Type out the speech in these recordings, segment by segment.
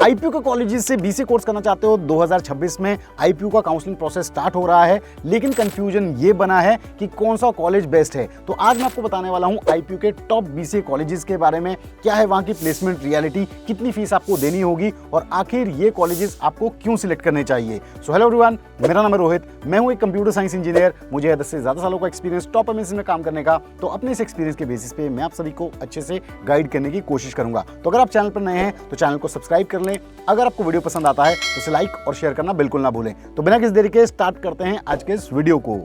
IPU के colleges से BCA course करना चाहते हो 2026 में आईपीयू का काउंसलिंग प्रोसेस स्टार्ट हो रहा है, लेकिन कंफ्यूजन ये बना है कि कौन सा कॉलेज बेस्ट है। तो आज मैं आपको बताने वाला हूं आईपीयू के टॉप बीसीए कॉलेजेस के बारे में, क्या है वहां की प्लेसमेंट रियलिटी, कितनी फीस आपको देनी होगी और आखिर ये कॉलेजेस आपको क्यों सिलेक्ट करने चाहिए। सो हेलो एवरीवन, मेरा नाम है रोहित, मैं हूं एक कंप्यूटर साइंस इंजीनियर। मुझे 10 से ज्यादा सालों का एक्सपीरियंस टॉप एमएनसी में काम करने का। तो अपने इस एक्सपीरियंस के बेसिस पे मैं आप सभी को अच्छे से गाइड करने की कोशिश करूंगा। तो अगर आप चैनल पर नए हैं तो चैनल को सब्सक्राइब कर लें। अगर आपको वीडियो पसंद आता है तो इसे लाइक और शेयर करना बिल्कुल ना भूलें। तो बिना किसी देरी के स्टार्ट करते हैं आज के इस वीडियो को।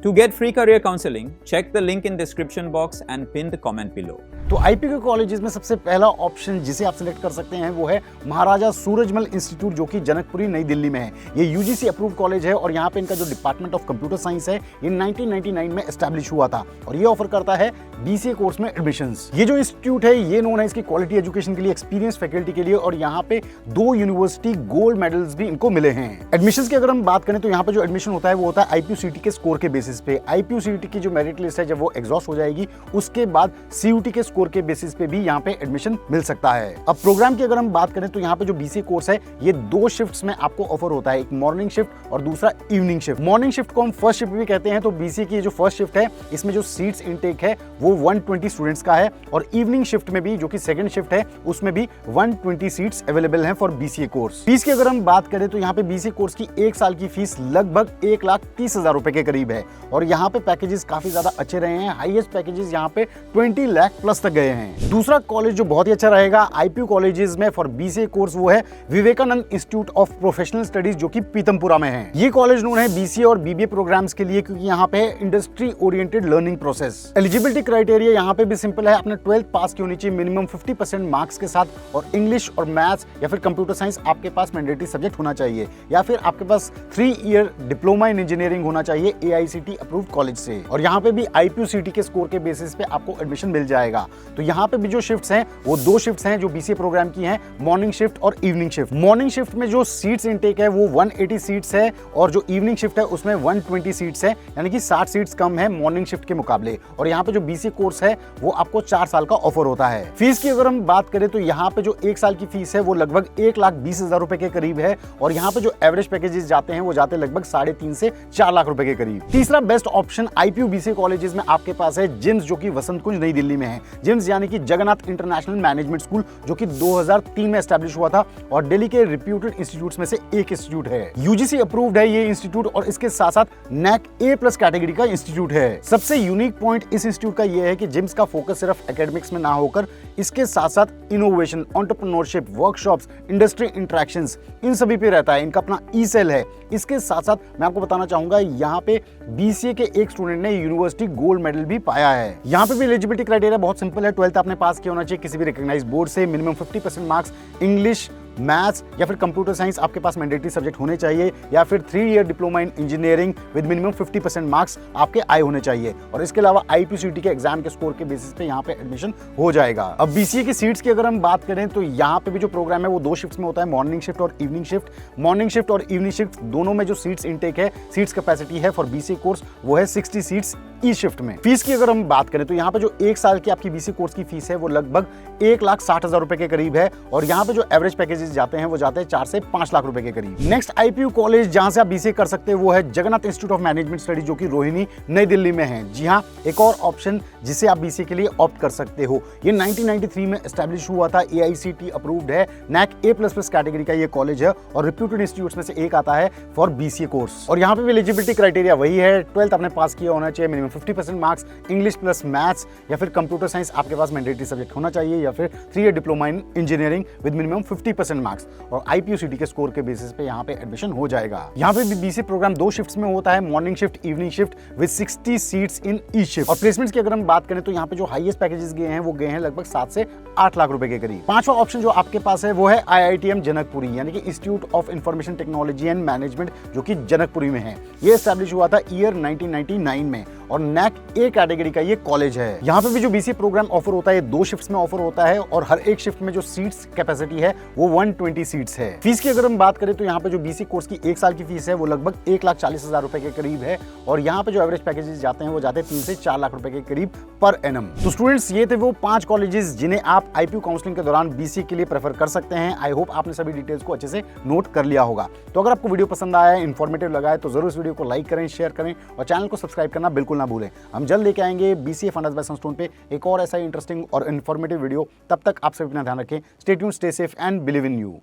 To get free career counseling, check the link in description box and pinned comment below. तो आईपीयू के कॉलेजेस में सबसे पहला ऑप्शन जिसे आप सिलेक्ट कर सकते हैं वो है महाराजा सूरजमल इंस्टीट्यूट, जो कि जनकपुरी नई दिल्ली में है। ये यूजीसी अप्रूव्ड कॉलेज है और यहाँ पे इनका जो डिपार्टमेंट ऑफ कंप्यूटर साइंस है ये 1999 में एस्टैब्लिश हुआ था और ये ऑफर करता है बीसीए कोर्स में एडमिशंस। ये जो इंस्टीट्यूट है ये नोन है इसकी क्वालिटी एजुकेशन के लिए, एक्सपीरियंस फैकल्टी के लिए, और यहाँ पे 2 यूनिवर्सिटी गोल्ड मेडल्स भी इनको मिले हैं। एडमिशंस की अगर हम बात करें तो यहाँ पे जो एडमिशन होता है वो होता है आईपीयूसीटी के स्कोर के बेसिस पे। आईपीयूसीटी की जो मेरिट लिस्ट है जब वो एग्जॉस्ट हो जाएगी उसके बाद सीयूटी के स्कोर के बेसिस पे भी यहाँ पे एडमिशन मिल सकता है। अब प्रोग्राम की अगर हम बात करें तो यहाँ पे जो बीसीए कोर्स है ये 2 शिफ्ट्स में आपको ऑफर होता है, एक मॉर्निंग शिफ्ट और दूसरा इवनिंग शिफ्ट। मॉर्निंग शिफ्ट को हम फर्स्ट शिफ्ट भी कहते हैं। तो बीसीए की जो फर्स्ट शिफ्ट है इसमें जो सीट्स इनटेक है वो 120 स्टूडेंट्स का है और इवनिंग शिफ्ट में भी जो कि सेकंड शिफ्ट है उसमें भी 120 सीट्स अवेलेबल हैं फॉर बीसीए कोर्स। फीस की अगर हम बात करें तो यहाँ पे बीसीए कोर्स की 1 साल की फीस लगभग 1,30,000 रुपए के करीब है और यहाँ पे पैकेजेस काफी ज्यादा अच्छे रहे हैं। हाईएस्ट पैकेजेस यहाँ पे 20 लाख प्लस तक गए हैं। दूसरा कॉलेज जो बहुत ही अच्छा रहेगा आईपीयू कॉलेजेस में फॉर बीसीए कोर्स वो है Vivekananda institute of professional studies, जो कि पीतमपुरा में है। ये कॉलेज नोन है बीसीए और बीबीए प्रोग्राम्स के लिए क्योंकि यहाँ पे industry oriented learning process. Eligibility criteria यहाँ पे भी सिंपल है, आपने 12th पास की होनी चाहिए मिनिमम 50% मार्क्स के साथ और इंग्लिश और मैथ्स या फिर कंप्यूटर साइंस आपके पास मैंडेटरी सब्जेक्ट होना चाहिए या फिर आपके पास 3 ईयर डिप्लोमा इन इंजीनियरिंग होना चाहिए एआईसीटी अप्रूव्ड कॉलेज से। और यहाँ पे भी आईपीयूसीटी के स्कोर के बेसिस पे आपको एडमिशन मिल जाएगा। तो यहाँ पे भी जो शिफ्ट्स हैं वो 2 शिफ्ट्स हैं जो बीसीए प्रोग्राम की हैं, मॉर्निंग शिफ्ट और इवनिंग शिफ्ट। मॉर्निंग शिफ्ट में जो सीट्स इनटेक है वो 180 सीट्स है और जो इवनिंग शिफ्ट है उसमें 120 सीट्स है, यानी कि 60 सीट्स कम है मॉर्निंग शिफ्ट के मुकाबले। और यहाँ पे जो बीसीए कोर्स है वो आपको 4 साल का ऑफर होता है। फीस की अगर हम बात करें तो यहाँ पे जो 1 साल की फीस है वो लगभग 1,20,000 रुपए के करीब है और यहाँ पे जो एवरेज पैकेजेस जाते हैं वो जाते हैं लगभग 3.5 से 4 लाख रुपए के करीब। तीसरा best option IPU BCA colleges में आपके पास है जिम्स, जो कि वसंत कुंज नई दिल्ली में है। जिम्स यानी कि जगन्नाथ इंटरनेशनल मैनेजमेंट स्कूल, जो कि 2003 में एस्टैब्लिश हुआ था और दिल्ली के रिप्यूटेड इंस्टीट्यूट्स में से एक इंस्टीट्यूट है। यूजीसी अप्रूव्ड है ये इंस्टीट्यूट और इसके साथ साथ नैक A+ कैटेगरी का इंस्टीट्यूट है। सबसे यूनिक पॉइंट इस इंस्टीट्यूट का ये है कि जिम्स का फोकस सिर्फ एकेडमिक्स में ना होकर इसके साथ साथ innovation, entrepreneurship, workshops, industry interactions, इन सभी पे रहता है। इनका अपना ई सेल है। इसके साथ साथ मैं आपको बताना चाहूंगा यहाँ पे बीसीए के एक स्टूडेंट ने यूनिवर्सिटी गोल्ड मेडल भी पाया है। यहाँ पे भी एलिजिबिलिटी क्राइटेरिया बहुत सिंपल है, 12th आपने पास किया होना चाहिए किसी भी रिकॉग्नाइज्ड बोर्ड से, मिनिमम 50% मार्क्स, इंग्लिश, मैथ्स या फिर कंप्यूटर साइंस आपके पास मैंडेटरी सब्जेक्ट होने चाहिए या फिर 3 year diploma in engineering with minimum 50% marks आपके आए होने चाहिए और इसके अलावा आईपीयूसीटी के एग्जाम के स्कोर के बेसिस पे यहाँ पे एडमिशन हो जाएगा। अब बीसीए की सीट्स की अगर हम बात करें तो यहाँ पे भी जो प्रोग्राम है वो 2 शिफ्ट्स में होता है, मॉर्निंग शिफ्ट और इवनिंग शिफ्ट। मॉर्निंग शिफ्ट और इवनिंग शिफ्ट दोनों में जो सीट्स इनटेक है, सीट्स कैपेसिटी है फॉर बीसीए कोर्स वो है 60 सीट्स ई शिफ्ट में। फीस की अगर हम बात करें तो यहाँ पे जो 1 साल की आपकी बीसीए कोर्स की फीस है वो लगभग 1,60,000 रुपए के करीब है और यहाँ पे जो एवरेज पैकेजेस जाते हैं वो जाते हैं 4 से 5 लाख रुपए के करीब। नेक्स्ट आईपीयू कॉलेज जहां से आप बीसीए कर सकते हैं वो है Jagannath institute of management study, जो कि रोहिणी नई दिल्ली में है। जी हां, एक और ऑप्शन जिसे आप बीसीए के लिए ऑप्ट कर सकते हो। ये 1993 में एस्टैब्लिश हुआ था, एआईसीटी अप्रूव्ड है, नैक A++ कैटेगरी का ये कॉलेज है और रिप्यूटेड इंस्टीट्यूट्स में से एक आता है फॉर बीसीए कोर्स। और यहाँ पे भी एलिजिबिलिटी क्राइटेरिया वही है, 12th आपने पास किया होना चाहिए, minimum 50% marks, English plus maths या फिर कंप्यूटर साइंस आपके पास मैंडेटरी सब्जेक्ट होना चाहिए या फिर 3 year diploma in engineering with minimum 50% marks और आईपीयूसीटी के स्कोर के बेसिस पे यहाँ पे एडमिशन हो जाएगा। यहाँ पे भी बीसीए प्रोग्राम 2 शिफ्ट्स में होता है, morning shift, evening shift with 60 seats in each shift. और प्लेसमेंट्स की अगर हम बात करें तो यहाँ पे जो हाईएस्ट पैकेजेस गए हैं वो गए हैं लगभग 7 से 8 लाख रुपए के करीब। पांचवा ऑप्शन जो आपके पास है वो है आईआईटीएम जनकपुरी, यानी कि institute of information technology and management, जो कि जनकपुरी में है। ये एस्टैब्लिश हुआ था ईयर 1999 में और नैक ए कैटेगरी का ये कॉलेज है। यहाँ पे भी जो बीसीए प्रोग्राम ऑफर होता है 2 शिफ्ट्स में ऑफर होता है और हर एक शिफ्ट में जो सीट्स कैपेसिटी है वो 120 सीट्स है। फीस की अगर हम बात करें तो यहाँ पे जो बीसी कोर्स की 1 साल की फीस है वो लगभग 1,40,000 रुपए के करीब है और यहाँ पे जो एवरेज पैकेजेस जाते हैं वो जाते हैं 3 से 4 लाख रुपए के करीब पर एनम। तो स्टूडेंट्स ये थे वो 5 कॉलेजेस जिन्हें आप आईपीयू काउंसलिंग के दौरान बीसीए के लिए प्रेफर कर सकते हैं। आई होप आपने सभी डिटेल्स को अच्छे से नोट कर लिया होगा। तो अगर आपको वीडियो पसंद आया है, इन्फॉर्मेटिव लगा है तो जरूर इस वीडियो को लाइक करें, शेयर करें और चैनल को सब्सक्राइब करना बिल्कुल ना भूलें। हम जल्द लेके आएंगे बीसीए फंडास बाय सनस्टोन पे एक और ऐसा इंटरेस्टिंग और इन्फॉर्मेटिव वीडियो। तब तक आप सभी अपना ध्यान रखें। Stay tuned, stay safe and believe in you.